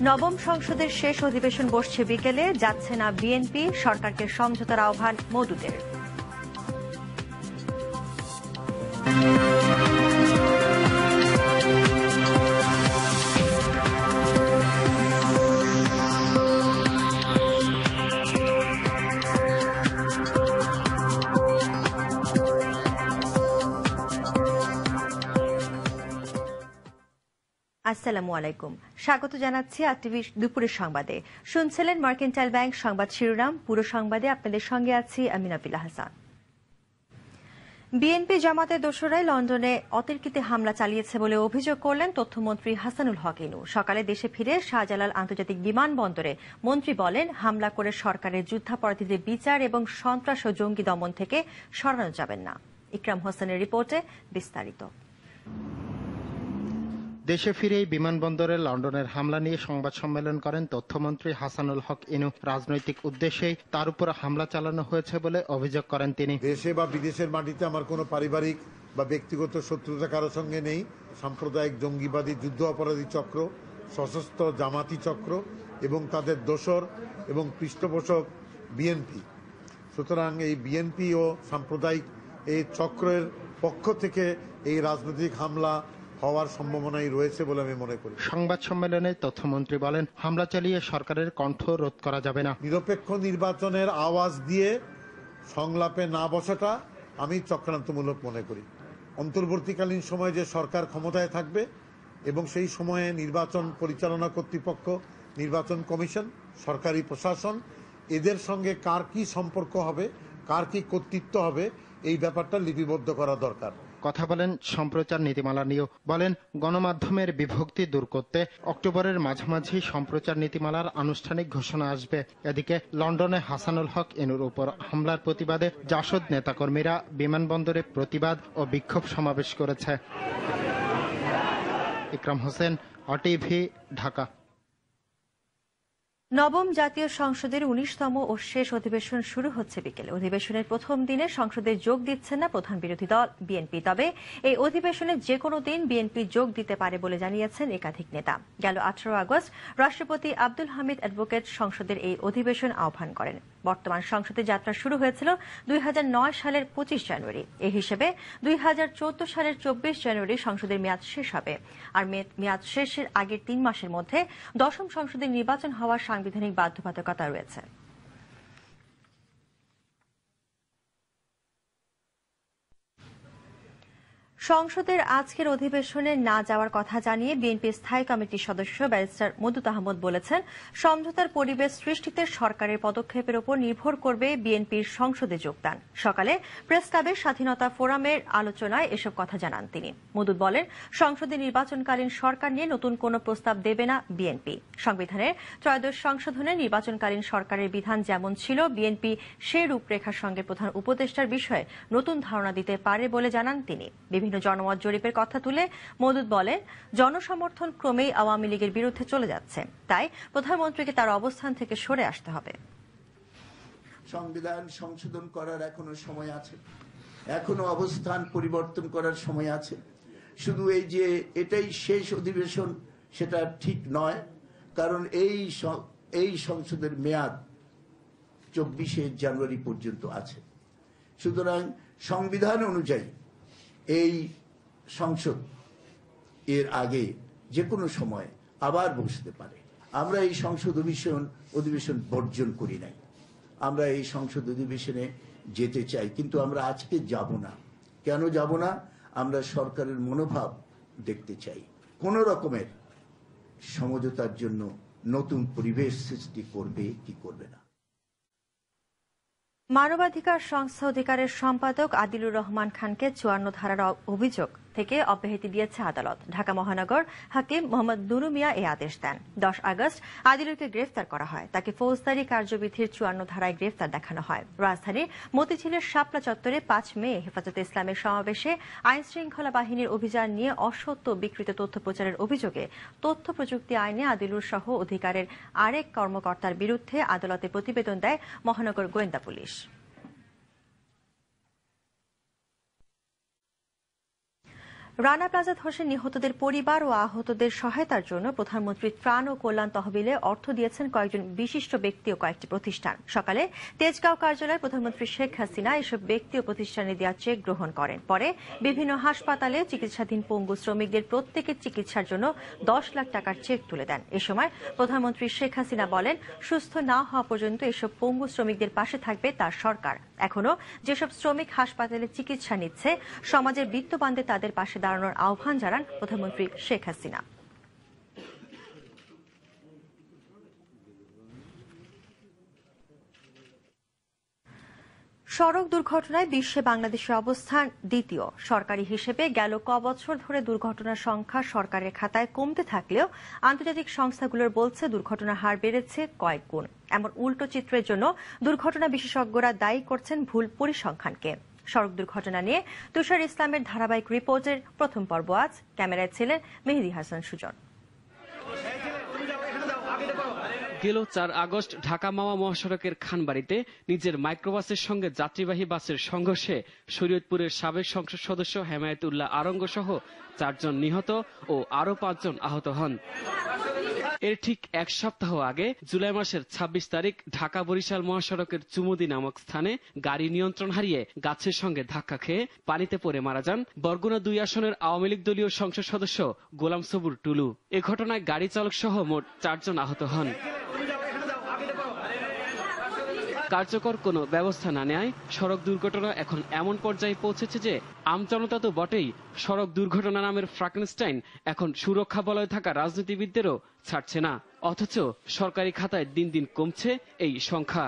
নবম সংসদের শেষ অধিবেশন বসছে বিকেলে, যাচ্ছে না বিএনপি, সরকারকে সমঝোতার আহ্বান মওদুদের। আসসালামু আলাইকুম, স্বাগত জানাচ্ছি আরটিভি দুপুরের সংবাদে। শুনছিলেন মার্কেন্টাইল ব্যাংক সংবাদ শিরোনাম। পুরো সংবাদে আপনাদের সঙ্গে আছি আমি নাবিলা হাসান। বিএনপি জামাতের দোসরাই লন্ডনে অতর্কিতে হামলা চালিয়েছে বলে অভিযোগ করলেন তথ্যমন্ত্রী হাসানুল হক ইনু। সকালে দেশে ফিরে শাহজালাল আন্তর্জাতিক বিমানবন্দরে মন্ত্রী বলেন, হামলা করে সরকারের যুদ্ধাপরাধীদের বিচার এবং সন্ত্রাস ও জঙ্গি দমন থেকে সরানো যাবেন না। ইকরাম হোসেনের রিপোর্টে বিস্তারিত। দেশে ফিরেই বিমানবন্দরে লন্ডনের হামলা নিয়ে সংবাদ সম্মেলন করেন তথ্যমন্ত্রী হাসানুল হক ইনু। রাজনৈতিক উদ্দেশ্যেই তার উপর হামলা চালানো হয়েছে বলে অভিযোগ করেন তিনি। দেশে বা বিদেশের মাটিতে আমার কোনো পারিবারিক বা ব্যক্তিগত শত্রুতা কারো সঙ্গে নেই। সাম্প্রদায়িক জঙ্গিবাদী যুদ্ধ অপরাধী চক্র, সশস্ত্র জামাতি চক্র এবং তাদের দোসর এবং পৃষ্ঠপোষক বিএনপি। সুতরাং এই বিএনপি ও সাম্প্রদায়িক এই চক্রের পক্ষ থেকে এই রাজনৈতিক হামলা হওয়ার সম্ভাবনাই রয়েছে বলে আমি মনে করি। সংবাদ সম্মেলনে তথ্যমন্ত্রী বলেন, হামলা চালিয়ে সরকারের কণ্ঠ রোধ করা যাবে না। নিরপেক্ষ নির্বাচনের আওয়াজ দিয়ে সংলাপে না বসাটা আমি চক্রান্তমূলক মনে করি। অন্তর্বর্তীকালীন সময়ে যে সরকার ক্ষমতায় থাকবে এবং সেই সময়ে নির্বাচন পরিচালনা কর্তৃপক্ষ, নির্বাচন কমিশন, সরকারি প্রশাসন, এদের সঙ্গে কার কি সম্পর্ক হবে, কার কি কর্তৃত্ব হবে, এই ব্যাপারটা লিপিবদ্ধ করা দরকার। কথা বলেন সম্প্রচার নীতিমালা নিয়েও। বলেন, গণমাধ্যমের বিভক্তি দূর করতে অক্টোবরের মাঝামাঝি সম্প্রচার নীতিমালার আনুষ্ঠানিক ঘোষণা আসবে। এদিকে লন্ডনে হাসানুল হক ইনুর উপর হামলার প্রতিবাদে জাসদ নেতাকর্মীরা বিমানবন্দরে প্রতিবাদ ও বিক্ষোভ সমাবেশ করেছে। ইকরাম হোসেন, আরটিভি, ঢাকা। নবম জাতীয় সংসদের 19তম ও শেষ অধিবেশন শুরু হচ্ছে বিকেলে। অধিবেশনের প্রথম দিনে সংসদে যোগ দিচ্ছেন না প্রধান বিরোধী দল বিএনপি। তবে এই অধিবেশনে যে কোনো দিন বিএনপি যোগ দিতে পারে বলে জানিয়েছেন একাধিক নেতা। গেল 18 আগস্ট রাষ্ট্রপতি আব্দুল হামিদ অ্যাডভোকেট সংসদের এই অধিবেশন আহ্বান করেন। বর্তমান সংসদে যাত্রা শুরু হয়েছিল 2009 সালের 25 জানুয়ারি। এই হিসেবে 2014 সালের 24 জানুয়ারি সংসদের মেয়াদ শেষ হবে। আর মেয়াদ শেষের আগের 3 মাসের মধ্যে দশম সংসদের নির্বাচন হওয়ার সাংবিধানিক বাধ্যবাধকতা রয়েছে। সংসদের আজকের অধিবেশনে না যাওয়ার কথা জানিয়ে বিএনপি স্থায়ী কমিটির সদস্য ব্যারিস্টার মওদুদ আহমদ বলেছেন, সমঝোতার পরিবেশ সৃষ্টিতে সরকারের পদক্ষেপের উপর নির্ভর করবে বিএনপির সংসদে যোগদান। সকালে প্রেস ক্লাবের স্বাধীনতা ফোরামের আলোচনায় এসব কথা জানান তিনি। মওদুদ বলেন, সংসদে নির্বাচনকালীন সরকার নিয়ে নতুন কোনো প্রস্তাব দেবে না বিএনপি। সংবিধানের ত্রয়োদশ সংশোধনে নির্বাচনকালীন সরকারের বিধান যেমন ছিল, বিএনপি সেই রূপরেখার সঙ্গে প্রধান উপদেষ্টার বিষয়ে নতুন ধারণা দিতে পারে বলে জানান তিনি। বিভিন্ন জনমত জরিপের কথা তুলে মওদুদ বলেন, জনসমর্থন ক্রমেই আওয়ামী লীগের বিরুদ্ধে চলে যাচ্ছে, তাই প্রধানমন্ত্রীকে তার অবস্থান থেকে সরে আসতে হবে। সংবিধান সংশোধন করার এখনো সময় আছে, এখনো অবস্থান পরিবর্তন করার সময় আছে। শুধু এই যে এটাই শেষ অধিবেশন সেটা ঠিক নয়, কারণ এই সংসদের মেয়াদ 24শে জানুয়ারি পর্যন্ত আছে। সুতরাং সংবিধান অনুযায়ী এই সংসদ এর আগে যে কোনো সময় আবার বসতে পারে। আমরা এই সংসদ অধিবেশন বর্জন করি নাই, আমরা এই সংসদ অধিবেশনে যেতে চাই, কিন্তু আমরা আজকে যাব না। কেন যাব না? আমরা সরকারের মনোভাব দেখতে চাই, কোন রকমের সমঝোতার জন্য নতুন পরিবেশ সৃষ্টি করবে কি করবে না। মানবাধিকার সংস্থা অধিকারের সম্পাদক আদিলুর রহমান খানকে 54 ধারার অভিযোগ থেকে অব্যাহতি দিয়েছে আদালত। ঢাকা মহানগর হাকিম মোহাম্মদ নুরু মিয়া এই আদেশ দেন। 10 আগস্ট আদিলুরকে গ্রেফতার করা হয়। তাকে ফৌজদারি কার্যবিধির 54 ধারায় গ্রেফতার দেখানো হয়। রাজধানীর মতিঝিলের শাপলা চত্বরে 5 মে হেফাজতে ইসলামের সমাবেশে আইন শৃঙ্খলা বাহিনীর অভিযান নিয়ে অসত্য বিকৃত তথ্য প্রচারের অভিযোগে তথ্য প্রযুক্তি আইনে আদিলুর সহ অধিকারের আরেক কর্মকর্তার বিরুদ্ধে আদালতে প্রতিবেদন দেয় মহানগর গোয়েন্দা পুলিশ। রানা প্লাজা ধসে নিহতদের পরিবার ও আহতদের সহায়তার জন্য প্রধানমন্ত্রী ত্রাণ ও কল্যাণ তহবিলে অর্থ দিয়েছেন কয়েকজন বিশিষ্ট ব্যক্তি ও কয়েকটি প্রতিষ্ঠান। সকালে তেজগাঁও কার্যালয়ে প্রধানমন্ত্রী শেখ হাসিনা এসব ব্যক্তি ও প্রতিষ্ঠানে দেওয়া চেক গ্রহণ করেন। পরে বিভিন্ন হাসপাতালে চিকিৎসাধীন পঙ্গু শ্রমিকদের প্রত্যেকের চিকিৎসার জন্য 10 লাখ টাকার চেক তুলে দেন। এ সময় প্রধানমন্ত্রী শেখ হাসিনা বলেন, সুস্থ না হওয়া পর্যন্ত এসব পঙ্গু শ্রমিকদের পাশে থাকবে তার সরকার। এখনো যেসব শ্রমিক হাসপাতালে চিকিৎসা নিচ্ছে, সমাজের বিত্তবানদের তাদের পাশে দাঁড়ানোর আহ্বান জানান প্রধানমন্ত্রী শেখ হাসিনা। সড়ক দুর্ঘটনায় বিশ্বে বাংলাদেশের অবস্থান দ্বিতীয়। সরকারি হিসেবে গেল কবছর ধরে দুর্ঘটনার সংখ্যা সরকারের খাতায় কমতে থাকলেও আন্তর্জাতিক সংস্থাগুলোর বলছে দুর্ঘটনার হার বেড়েছে কয়েক গুণ। এমন উল্টো চিত্রের জন্য দুর্ঘটনা বিশেষজ্ঞরা দায়ী করছেন ভুল পরিসংখ্যানকে। সড়ক দুর্ঘটনা নিয়ে তুষার ইসলামের ধারাবাহিক রিপোর্টের প্রথম পর্ব আজ। ক্যামেরায় ছিলেন মেহেদী হাসান সুজন। গেল 4 আগস্ট ঢাকা মাওয়া মহাসড়কের খানবাড়িতে নিজের মাইক্রোবাসের সঙ্গে যাত্রীবাহী বাসের সংঘর্ষে শরীয়তপুরের সাবেক সংসদ সদস্য হেমায়েতুল্লাহ আরঙ্গ সহ 4 জন নিহত ও আরো 5 জন আহত হন। এর ঠিক এক সপ্তাহ আগে জুলাই মাসের 26 তারিখ ঢাকা বরিশাল মহাসড়কের চুমুদি নামক স্থানে গাড়ি নিয়ন্ত্রণ হারিয়ে গাছের সঙ্গে ধাক্কা খেয়ে পানিতে পড়ে মারা যান বরগুনা 2 আসনের আওয়ামী লীগ দলীয় সংসদ সদস্য গোলাম সবুর টুলু। এ ঘটনায় গাড়ি চালক সহ মোট 4 জন আহত হন। কার্যকর কোনো ব্যবস্থা না নেয় সড়ক দুর্ঘটনা এখন এমন পর্যায়ে পৌঁছেছে যে আমজনতা তো বটেই, সড়ক দুর্ঘটনা নামের ফ্রাঙ্কেনস্টাইন এখন সুরক্ষা বলয়ে থাকা রাজনীতিবিদদেরও ছাড়ছে না। অথচ সরকারি খাতায় দিন দিন কমছে এই সংখ্যা।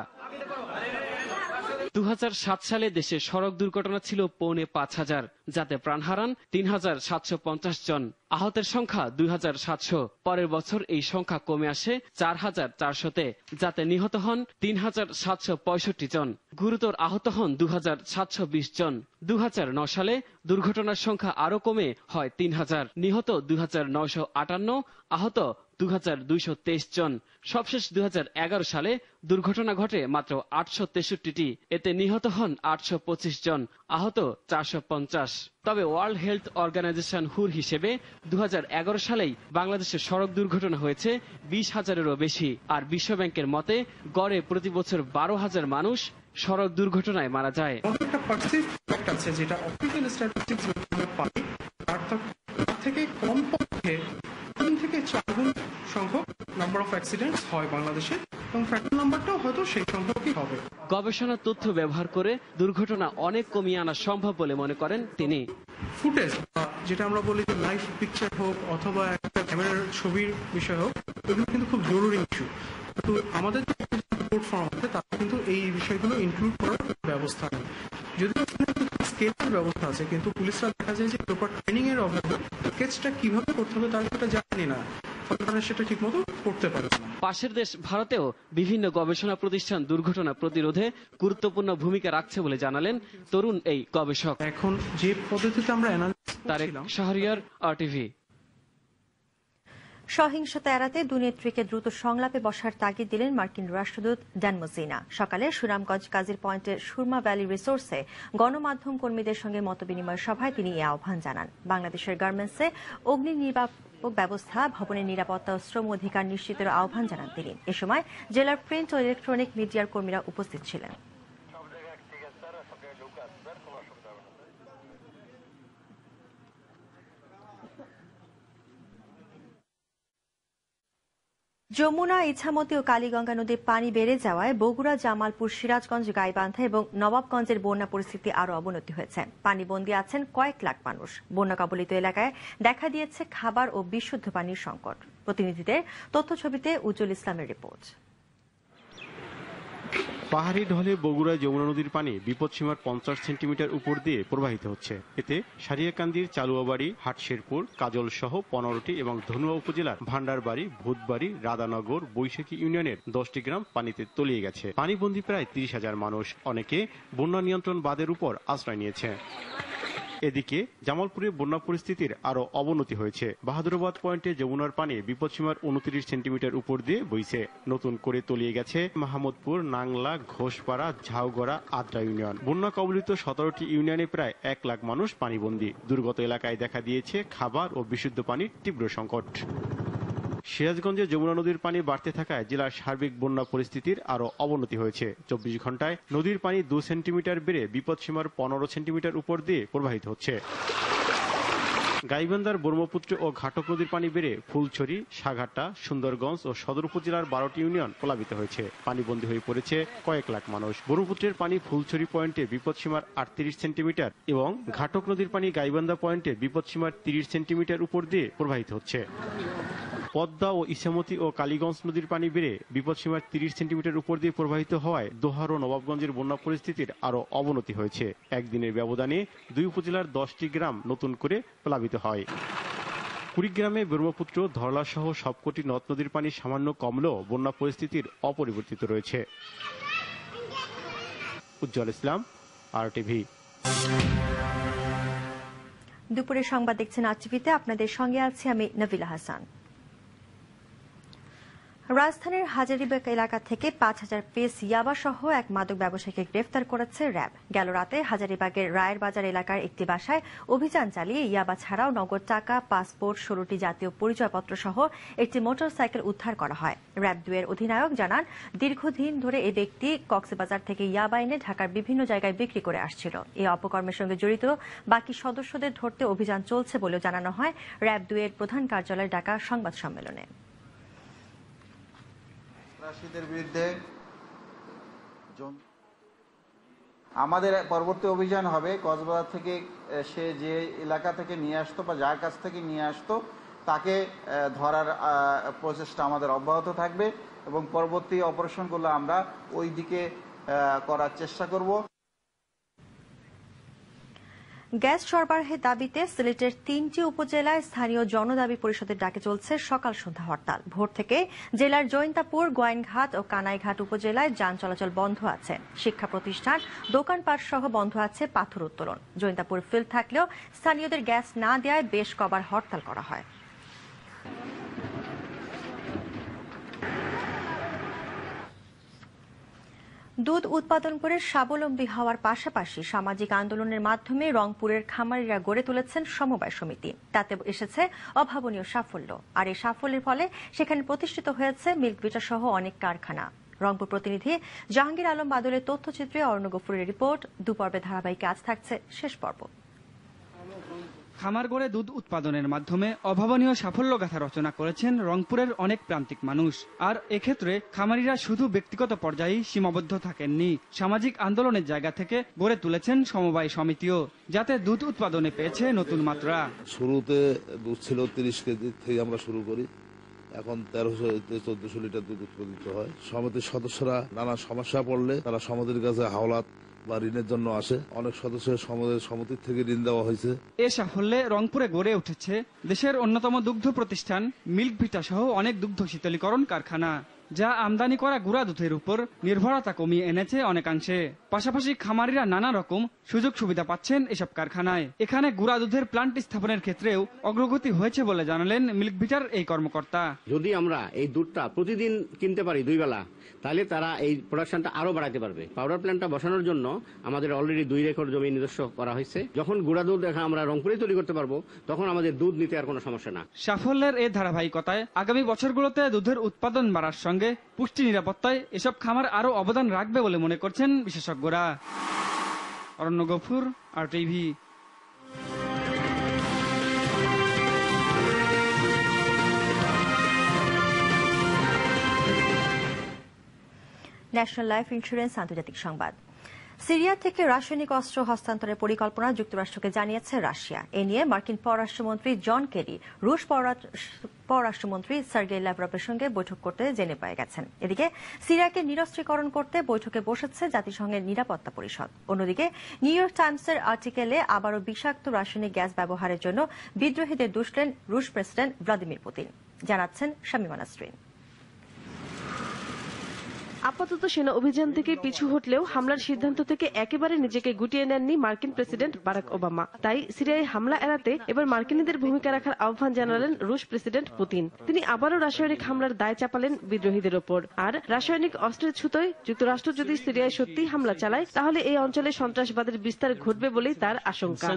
2007 সালে দেশে সড়ক দুর্ঘটনা ছিল ৫,৫০০, যাতে প্রাণ হারান ৩,৭৫০ জন। আহতের সংখ্যা ২,৭০০। পরের বছর এই সংখ্যা কমে আসে ৪,৪০০-তে, যাতে নিহত হন ৩,৭৬৫ জন। গুরুতর আহত হন ২,৭২০ জন। ২০০৯ সালে দুর্ঘটনার সংখ্যা আরো কমে হয় ৩,০০০। নিহত ২,৯৫৮, আহত ২,২২৩ জন। সবশেষ ২০১১ সালে দুর্ঘটনা ঘটে মাত্র ৮৬৩টি। এতে নিহত হন ৮২৫ জন, আহত ৪৫০। তবে ওয়ার্ল্ড হেলথ অর্গানাইজেশন হুর হিসেবে ২০১১ সালেই বাংলাদেশের সড়ক দুর্ঘটনা হয়েছে ২০,০০০-এরও বেশি। আর বিশ্বব্যাংকের মতে গড়ে প্রতি বছর ১২,০০০ মানুষ সড়ক দুর্ঘটনায় মারা যায়। যেটা অফিসিয়াল স্ট্যাটিস্টিক্স পাই তার থেকে কমপক্ষে 3 থেকে 4 গুণ সংখ্যক নাম্বার অফ অ্যাক্সিডেন্টস হয় বাংলাদেশে, এবং ফ্যাক্টর নাম্বারটাও হয়তো সেই সংখ্যকই হবে। গবেষণা তথ্য ব্যবহার করে দুর্ঘটনা অনেক কমিয়ে আনা সম্ভব বলে মনে করেন তিনি। ফুটেজ, যেটা আমরা বলি যে লাইভ পিকচার হোক অথবা একটা ক্যামেরার ছবির বিষয় হোক, এগুলো কিন্তু খুব জরুরি ইস্যু। কিন্তু আমাদের যে রিপোর্ট ফর্ম আছে তাতে কিন্তু এই বিষয়গুলো ইনক্লুড করার ব্যবস্থা নেই। যদিও স্কেচের ব্যবস্থা আছে, কিন্তু পুলিশরা দেখা যায় যে প্রপার ট্রেনিং এর অভাবে স্কেচটা কিভাবে করতে হবে তার সেটা জানি না, ফলে সেটা ঠিক মতো করতে পারে না। পাশের দেশ ভারতেও বিভিন্ন গবেষণা প্রতিষ্ঠান দুর্ঘটনা প্রতিরোধে গুরুত্বপূর্ণ ভূমিকা রাখছে বলে জানালেন তরুণ এই গবেষক। এখন যে পদ্ধতিতে আমরা তারেক শাহরিয়ার, RTV। সহিংসতা এড়াতে দুনেত্রীকে দ্রুত সংলাপে বসার তাগিদ দিলেন মার্কিন রাষ্ট্রদূত ড্যান মোজিনা। সকালে সুনামগঞ্জ কাজির পয়েন্টের সুরমা ভ্যালি রিসোর্সে গণমাধ্যম কর্মীদের সঙ্গে মতবিনিময় সভায় তিনি এই আহ্বান জানান। বাংলাদেশের গার্মেন্টসে অগ্নি নির্বাপক ব্যবস্থা, ভবনের নিরাপত্তা ও শ্রম অধিকার নিশ্চিতের আহ্বান জানান তিনি। এ সময় জেলার প্রিন্ট ও ইলেকট্রনিক মিডিয়ার কর্মীরা উপস্থিত ছিলেন। যমুনা, ইছামতি ও কালীগঙ্গা নদীর পানি বেড়ে যাওয়ায় বগুড়া, জামালপুর, সিরাজগঞ্জ, গাইবান্ধা এবং নবাবগঞ্জের বন্যা পরিস্থিতি আরও অবনতি হয়েছে। পানিবন্দী আছেন কয়েক লাখ মানুষ। বন্যা কবলিত এলাকায় দেখা দিয়েছে খাবার ও বিশুদ্ধ পানির সংকট। প্রতিনিধিদের তথ্য ছবিতে উজ্জ্বল ইসলামের রিপোর্ট। পাহাড়ি ঢলে বগুড়ায় যমুনা নদীর পানি বিপদসীমার 50 সেন্টিমিটার উপর দিয়ে প্রবাহিত হচ্ছে। এতে সারিয়াকান্দির চালুয়াবাড়ি, হাটশেরপুর, কাজল সহ 15টি এবং ধনুয়া উপজেলার ভান্ডারবাড়ি, ভূতবাড়ি, রাধানগর, বৈশাখী ইউনিয়নের 10টি গ্রাম পানিতে তলিয়ে গেছে। পানিবন্দী প্রায় 30,000 মানুষ। অনেকে বন্যা নিয়ন্ত্রণ বাঁধের উপর আশ্রয় নিয়েছে। এদিকে জামালপুরে বন্যা পরিস্থিতির আরো অবনতি হয়েছে। বাহাদুরাবাদ পয়েন্টে যমুনার পানি বিপদসীমার 29 সেন্টিমিটার উপর দিয়ে বইছে। নতুন করে তলিয়ে গেছে মাহমুদপুর, নাংলা, ঘোষপাড়া, ঝাউগড়া, আদ্রা ইউনিয়ন। বন্যা কবলিত 17টি ইউনিয়নে প্রায় 1 লাখ মানুষ পানিবন্দী। দুর্গত এলাকায় দেখা দিয়েছে খাবার ও বিশুদ্ধ পানির তীব্র সংকট। সিরাজগঞ্জে যমুনা নদীর পানি বাড়তে থাকায় জেলার সার্বিক বন্যা পরিস্থিতির আরো অবনতি হয়েছে। 24 ঘন্টায় নদীর পানি 2 সেন্টিমিটার বেড়ে বিপদসীমার 15 সেন্টিমিটার উপর দিয়ে প্রবাহিত হচ্ছে। গাইবান্ধার ব্রহ্মপুত্র ও ঘাটক নদীর পানি বেড়ে ফুলছড়ি, সাঘাটা, সুন্দরগঞ্জ ও সদর উপজেলার 12টি ইউনিয়ন প্লাবিত হয়েছে। পানিবন্দী হয়ে পড়েছে কয়েক লাখ মানুষ। ব্রহ্মপুত্রের পানি ফুলছড়ি পয়েন্টে বিপদসীমার 38 সেন্টিমিটার এবং ঘাটক নদীর পানি গাইবান্ধা পয়েন্টে বিপদসীমার 30 সেন্টিমিটার উপর দিয়ে প্রবাহিত হচ্ছে। পদ্মা ও ইছামতি ও কালীগঞ্জ নদীর পানি বেড়ে বিপদসীমার 30 সেন্টিমিটার উপর দিয়ে প্রবাহিত হওয়ায় দোহার ও নবাবগঞ্জের বন্যা পরিস্থিতির আরো অবনতি হয়েছে। একদিনের ব্যবধানে 2 উপজেলার 10টি গ্রাম নতুন করে প্লাবিত হয়। কুড়িগ্রামে ব্রহ্মপুত্র, ধরলা সহ সবকটি নদ নদীর পানি সামান্য কমলেও বন্যা পরিস্থিতির অপরিবর্তিত রয়েছে। উজ্জ্বল ইসলাম, RTV। দুপুরের সংবাদ দেখছেন আরটিভিতে। আপনাদের সঙ্গে আছি আমি নবিলা হাসান। রাজধানীর হাজারীবাগ এলাকা থেকে 5000 পিস ইয়াবা সহ এক মাদক ব্যবসায়ীকে গ্রেফতার করেছে র্যাব। গেল রাতে হাজারীবাগের রায়ের বাজার এলাকার একটি বাসায় অভিযান চালিয়ে ইয়াবা ছাড়াও নগদ টাকা, পাসপোর্ট, 16টি জাতীয় পরিচয়পত্র সহ একটি মোটরসাইকেল উদ্ধার করা হয়। র্যাব 2 এর অধিনায়ক জানান, দীর্ঘদিন ধরে এই ব্যক্তি কক্সবাজার থেকে ইয়াবা এনে ঢাকার বিভিন্ন জায়গায় বিক্রি করে আসছিল। এই অপকর্মের সঙ্গে জড়িত বাকি সদস্যদের ধরতে অভিযান চলছে বলেও জানানো হয় র্যাব 2 এর প্রধান কার্যালয়ে ডাকা সংবাদ সম্মেলনে। বিরুদ্ধে আমাদের পরবর্তী অভিযান হবে কক্সবাজার থেকে সে যে এলাকা থেকে নিয়ে আসতো বা যার কাছ থেকে নিয়ে আসতো তাকে ধরার প্রচেষ্টা আমাদের অব্যাহত থাকবে এবং পরবর্তী অপারেশনগুলো আমরা ওই দিকে করার চেষ্টা করব। গ্যাস সরবরাহের দাবিতে সিলেটের 3টি উপজেলায় স্থানীয় জনদাবি পরিষদের ডাকে চলছে সকাল সন্ধ্যা হরতাল। ভোর থেকে জেলার জৈন্তাপুর, গোয়াইনঘাট ও কানাইঘাট উপজেলায় যান চলাচল বন্ধ আছে। শিক্ষা প্রতিষ্ঠান, দোকানপাট সহ বন্ধ আছে পাথর উত্তোলন। জৈন্তাপুর ফিল্ড থাকলেও স্থানীয়দের গ্যাস না দেওয়ায় বেশ কবার হরতাল করা হয়। দুধ উৎপাদন করে স্বাবলম্বী হওয়ার পাশাপাশি সামাজিক আন্দোলনের মাধ্যমে রংপুরের খামারিরা গড়ে তুলেছেন সমবায় সমিতি। তাতে এসেছে অভাবনীয় সাফল্য। আর এই সাফল্যের ফলে সেখানে প্রতিষ্ঠিত হয়েছে মিল্কভিটা সহ অনেক কারখানা। রংপুর প্রতিনিধি জাহাঙ্গীর আলম বাদলের তথ্যচিত্রে অরণ্য গফুরের রিপোর্ট। দুপর্বে ধারাবাহিকে আজ থাকছে শেষ পর্ব। খামার গড়ে দুধ উৎপাদনের মাধ্যমে অভাবনীয় সাফল্য গাথা রচনা করেছেন রংপুরের অনেক প্রান্তিক মানুষ। আর এক্ষেত্রে খামারিরা শুধু ব্যক্তিগত পর্যায়েই সীমাবদ্ধ থাকেননি, সামাজিক আন্দোলনের জায়গা থেকে গড়ে তুলেছেন সমবায় সমিতিও, যাতে দুধ উৎপাদনে পেয়েছে নতুন মাত্রা। শুরুতে দুধ ছিল 30 কেজি থেকে আমরা শুরু করি, এখন 1300-1400 লিটার দুধ উৎপাদিত হয়। সমিতির সদস্যরা নানা সমস্যা পড়লে তারা সমিতির কাছে হাওলাত বা ঋণের জন্য আসে। অনেক সদস্যের সমিতির থেকে ঋণ দেওয়া হয়েছে। এ সাফল্যে রংপুরে গড়ে উঠেছে দেশের অন্যতম দুগ্ধ প্রতিষ্ঠান মিল্কভিটা সহ অনেক দুগ্ধ শীতলীকরণ কারখানা, যা আমদানি করা গুঁড়া দুধের উপর নির্ভরতা কমিয়ে এনেছে অনেকাংশে। পাশাপাশি খামারিরা নানা রকম সুযোগ সুবিধা পাচ্ছেন এসব কারখানায়। এখানে গুঁড়া দুধের প্লান্ট স্থাপনের ক্ষেত্রেও অগ্রগতি হয়েছে বলে জানালেন মিল্কভিটার এই কর্মকর্তা। যদি আমরা এই দুধটা প্রতিদিন কিনতে পারি 2 বেলা, তাহলে তারা এই প্রোডাকশনটা আরো বাড়াতে পারবে। পাউডার প্ল্যান্টটা বসানোর জন্য আমাদের অলরেডি 2 একর জমি নিজস্ব করা হয়েছে। যখন গুঁড়া দুধ আমরা রংপুরে তৈরি করতে পারবো, তখন আমাদের দুধ নিতে আর কোনো সমস্যা না। সাফল্যের এই ধারাবাহিকতায় আগামী বছরগুলোতে দুধের উৎপাদন বাড়ার সঙ্গে পুষ্টি নিরাপত্তায় এসব খামার আরো অবদান রাখবে বলে মনে করছেন বিশেষজ্ঞরা। Aranya Gafur, RTV। National life insurance আন্তর্জাতিক সংবাদ। সিরিয়া থেকে রাসায়নিক অস্ত্র হস্তান্তরের পরিকল্পনা যুক্তরাষ্ট্রকে জানিয়েছে রাশিয়া। এ নিয়ে মার্কিন পররাষ্ট্রমন্ত্রী জন কেরি রুশ পররাষ্ট্রমন্ত্রী সার্গেই ল্যাভরভের সঙ্গে বৈঠক করতে জেনেভায় গেছেন। এদিকে সিরিয়াকে নিরস্ত্রীকরণ করতে বৈঠকে বসেছে জাতিসংঘের নিরাপত্তা পরিষদ। অন্যদিকে নিউ ইয়র্ক টাইমসের আর্টিকেলে আবারও বিষাক্ত রাসায়নিক গ্যাস ব্যবহারের জন্য বিদ্রোহীদের দুষলেন রুশ প্রেসিডেন্ট ভ্লাদিমির পুতিন। জানাচ্ছেন শামিমা নাসরিন। আপাতত সেনা অভিযান থেকে পিছু হটলেও হামলার সিদ্ধান্ত থেকে একেবারে নিজেকে গুটিয়ে নেননি মার্কিন প্রেসিডেন্ট বারাক ওবামা। তাই সিরিয়ায় হামলা এড়াতে এবার মার্কিনীদের ভূমিকা রাখার আহ্বান জানালেন রুশ প্রেসিডেন্ট পুতিন। তিনি আবারও রাসায়নিক হামলার দায় চাপালেন বিদ্রোহীদের ওপর। আর রাসায়নিক অস্ত্রের ছুতোয় যুক্তরাষ্ট্র যদি সিরিয়ায় সত্যি হামলা চালায় তাহলে এই অঞ্চলে সন্ত্রাসবাদের বিস্তার ঘটবে বলেই তার আশঙ্কা।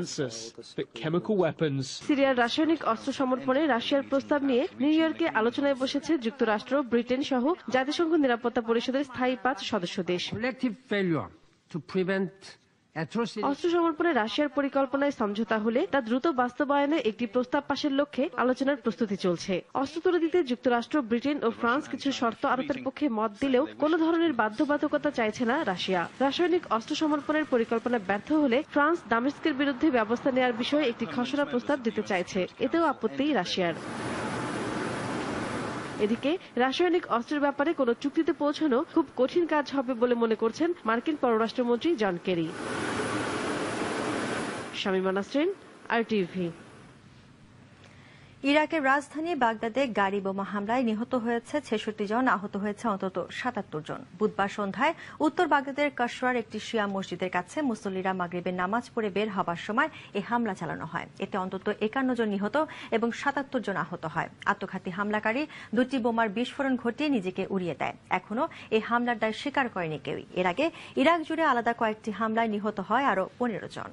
সিরিয়ার রাসায়নিক অস্ত্র সমর্পণে রাশিয়ার প্রস্তাব নিয়ে নিউ ইয়র্কে আলোচনায় বসেছে যুক্তরাষ্ট্র, ব্রিটেন সহ জাতিসংঘ নিরাপত্তা পরিষদের স্থায়ী 5 সদস্য দেশ। অস্ত্র সমর্পণে রাশিয়ার পরিকল্পনায় সমঝোতা হলে তা দ্রুত বাস্তবায়নে একটি প্রস্তাব পাশের লক্ষ্যে আলোচনার প্রস্তুতি চলছে। অস্ত্র তুলে দিতে যুক্তরাষ্ট্র, ব্রিটেন ও ফ্রান্স কিছু শর্ত আরোপের পক্ষে মত দিলেও কোনো ধরনের বাধ্যবাধকতা চাইছে না রাশিয়া। রাসায়নিক অস্ত্র সমর্পণের পরিকল্পনা ব্যর্থ হলে ফ্রান্স দামেস্কের বিরুদ্ধে ব্যবস্থা নেওয়ার বিষয়ে একটি খসড়া প্রস্তাব দিতে চাইছে। এতেও আপত্তি রাশিয়ার। এদিকে রাসায়নিক অস্ত্রের ব্যাপারে কোনো চুক্তিতে পৌঁছানো খুব কঠিন কাজ হবে বলে মনে করছেন মার্কিন পররাষ্ট্রমন্ত্রী John Kerry. Shamima Nasrin, RTV। ইরাকের রাজধানী বাগদাদে গাড়ি বোমা হামলায় নিহত হয়েছে 66 জন, আহত হয়েছে অন্তত 77 জন। বুধবার সন্ধ্যায় উত্তর বাগদাদের কসরার একটি শিয়া মসজিদের কাছে মুসল্লিরা মাগরিবের নামাজ পড়ে বের হবার সময় এই হামলা চালানো হয়। এতে অন্তত 51 জন নিহত এবং 77 জন আহত হয়। আত্মঘাতী হামলাকারী 2টি বোমার বিস্ফোরণ ঘটিয়ে নিজেকে উড়িয়ে দেয়। এখনও এই হামলার দায় স্বীকার করেনি কেউই। এর আগে ইরাক জুড়ে আলাদা কয়েকটি হামলায় নিহত হয় আরও 15 জন।